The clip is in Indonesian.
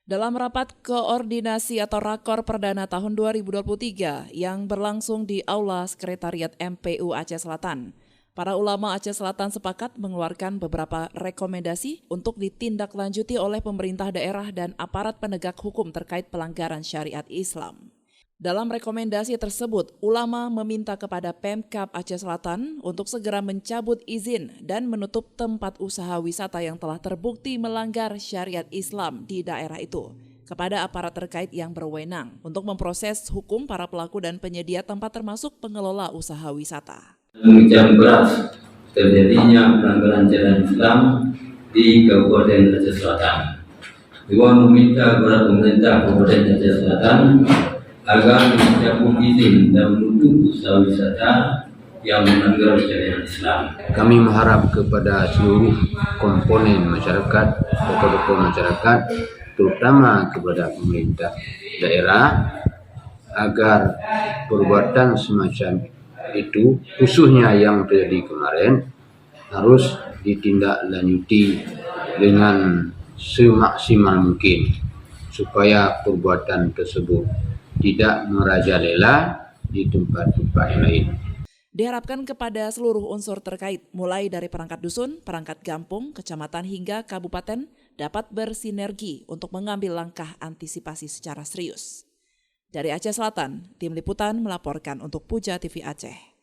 Dalam rapat koordinasi atau Rakor Perdana tahun 2023 yang berlangsung di Aula Sekretariat MPU Aceh Selatan, para ulama Aceh Selatan sepakat mengeluarkan beberapa rekomendasi untuk ditindaklanjuti oleh pemerintah daerah dan aparat penegak hukum terkait pelanggaran syariat Islam. Dalam rekomendasi tersebut, ulama meminta kepada Pemkab Aceh Selatan untuk segera mencabut izin dan menutup tempat usaha wisata yang telah terbukti melanggar syariat Islam di daerah itu kepada aparat terkait yang berwenang untuk memproses hukum para pelaku dan penyedia tempat termasuk pengelola usaha wisata. Mengucap keras terjadinya pelanggaran syariat Islam di Kabupaten Aceh Selatan. Dua meminta kepada pemerintah Kabupaten Aceh Selatan agar mencabut izin dan menutup usaha wisata yang melanggar syariat Islam. Kami mengharap kepada seluruh komponen masyarakat, tokoh-tokoh masyarakat, terutama kepada pemerintah daerah, agar perbuatan semacam itu, khususnya yang terjadi kemarin, harus ditindaklanjuti dengan semaksimal mungkin supaya perbuatan tersebut tidak merajalela di tempat-tempat lain. Diharapkan kepada seluruh unsur terkait, mulai dari perangkat dusun, perangkat kampung, kecamatan hingga kabupaten, dapat bersinergi untuk mengambil langkah antisipasi secara serius. Dari Aceh Selatan, Tim Liputan melaporkan untuk Puja TV Aceh.